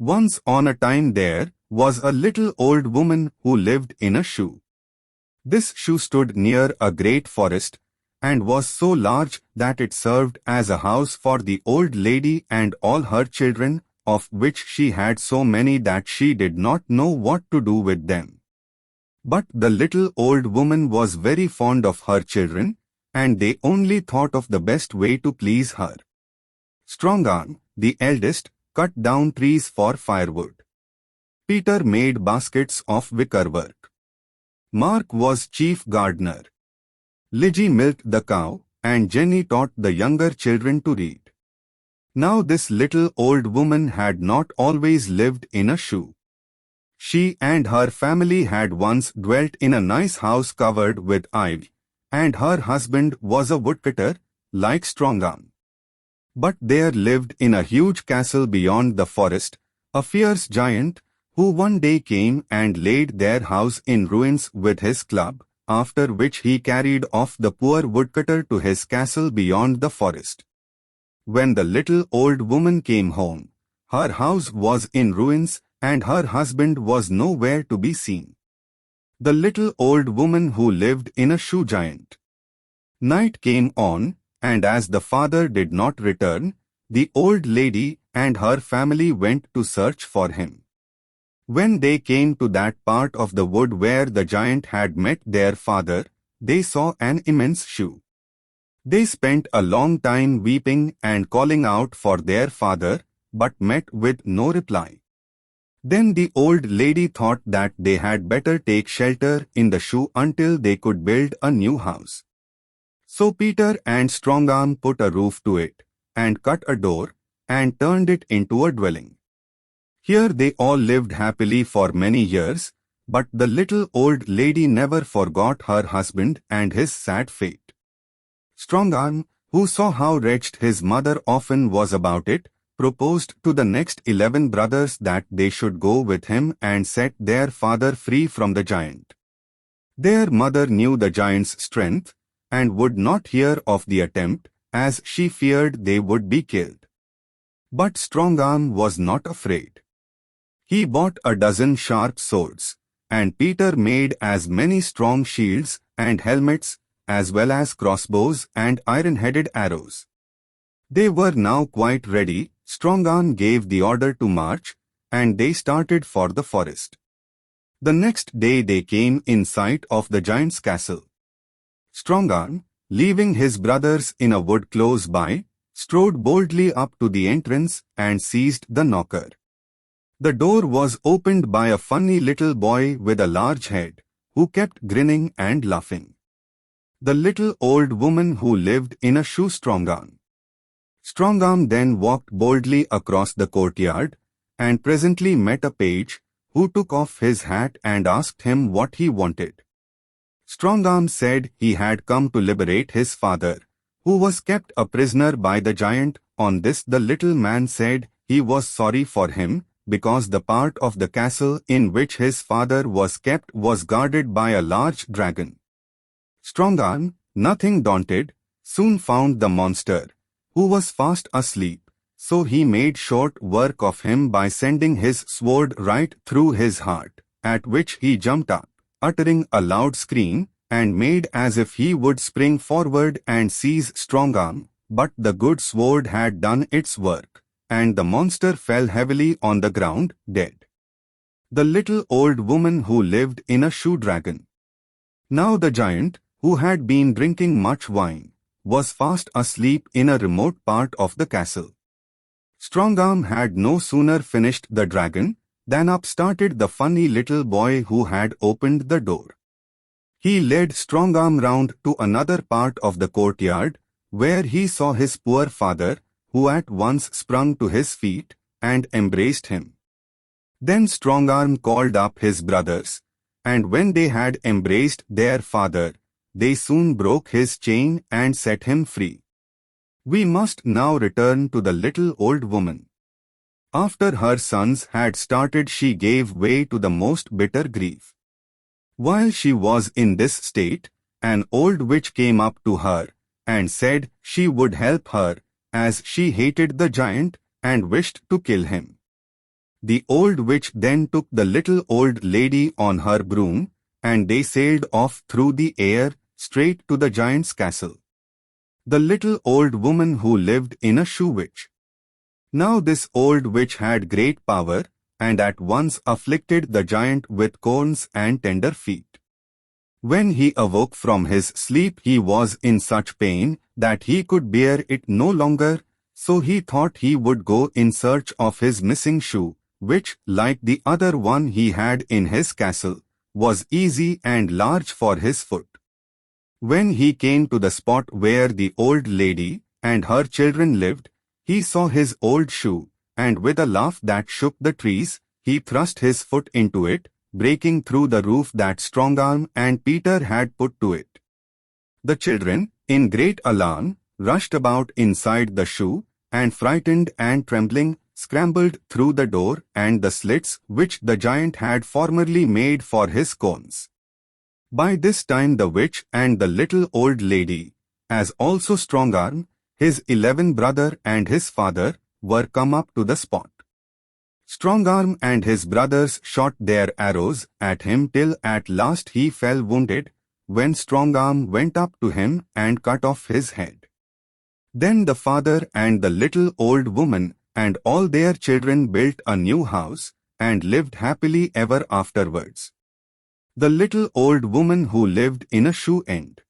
Once on a time there was a little old woman who lived in a shoe. This shoe stood near a great forest and was so large that it served as a house for the old lady and all her children, of which she had so many that she did not know what to do with them. But the little old woman was very fond of her children, and they only thought of the best way to please her. Strongarm, the eldest, cut down trees for firewood. Peter made baskets of wickerwork. Mark was chief gardener. Lizzie milked the cow, and Jenny taught the younger children to read. Now this little old woman had not always lived in a shoe. She and her family had once dwelt in a nice house covered with ivy, and her husband was a woodcutter, like Strongarm. But there lived in a huge castle beyond the forest a fierce giant, who one day came and laid their house in ruins with his club, after which he carried off the poor woodcutter to his castle beyond the forest. When the little old woman came home, her house was in ruins and her husband was nowhere to be seen. The little old woman who lived in a shoe giant. Night came on, and as the father did not return, the old lady and her family went to search for him. When they came to that part of the wood where the giant had met their father, they saw an immense shoe. They spent a long time weeping and calling out for their father, but met with no reply. Then the old lady thought that they had better take shelter in the shoe until they could build a new house. So Peter and Strongarm put a roof to it, and cut a door, and turned it into a dwelling. Here they all lived happily for many years, but the little old lady never forgot her husband and his sad fate. Strongarm, who saw how wretched his mother often was about it, proposed to the next 11 brothers that they should go with him and set their father free from the giant. Their mother knew the giant's strength, and would not hear of the attempt, as she feared they would be killed. But Strongarm was not afraid. He bought a dozen sharp swords, and Peter made as many strong shields and helmets, as well as crossbows and iron-headed arrows. They were now quite ready. Strongarm gave the order to march, and they started for the forest. The next day they came in sight of the giant's castle. Strongarm, leaving his brothers in a wood close by, strode boldly up to the entrance and seized the knocker. The door was opened by a funny little boy with a large head, who kept grinning and laughing. The little old woman who lived in a shoe. Strongarm then walked boldly across the courtyard, and presently met a page, who took off his hat and asked him what he wanted. Strongarm said he had come to liberate his father, who was kept a prisoner by the giant. On this the little man said he was sorry for him, because the part of the castle in which his father was kept was guarded by a large dragon. Strongarm, nothing daunted, soon found the monster, who was fast asleep, so he made short work of him by sending his sword right through his heart, at which he jumped up, uttering a loud scream, and made as if he would spring forward and seize Strongarm, but the good sword had done its work, and the monster fell heavily on the ground, dead. The little old woman who lived in a shoe dragon. Now the giant, who had been drinking much wine, was fast asleep in a remote part of the castle. Strongarm had no sooner finished the dragon, than up started the funny little boy who had opened the door. He led Strongarm round to another part of the courtyard, where he saw his poor father, who at once sprung to his feet, and embraced him. Then Strongarm called up his brothers, and when they had embraced their father, they soon broke his chain and set him free. We must now return to the little old woman. After her sons had started, she gave way to the most bitter grief. While she was in this state, an old witch came up to her, and said she would help her, as she hated the giant, and wished to kill him. The old witch then took the little old lady on her broom, and they sailed off through the air, straight to the giant's castle. The little old woman who lived in a shoe witch. Now this old witch had great power, and at once afflicted the giant with corns and tender feet. When he awoke from his sleep, he was in such pain that he could bear it no longer, so he thought he would go in search of his missing shoe, which, like the other one he had in his castle, was easy and large for his foot. When he came to the spot where the old lady and her children lived, he saw his old shoe, and with a laugh that shook the trees, he thrust his foot into it, breaking through the roof that Strongarm and Peter had put to it. The children, in great alarm, rushed about inside the shoe, and frightened and trembling, scrambled through the door and the slits which the giant had formerly made for his corns. By this time the witch and the little old lady, as also Strongarm, his 11 brother and his father, were come up to the spot. Strongarm and his brothers shot their arrows at him till at last he fell wounded, when Strongarm went up to him and cut off his head. Then the father and the little old woman and all their children built a new house, and lived happily ever afterwards. The little old woman who lived in a shoe end.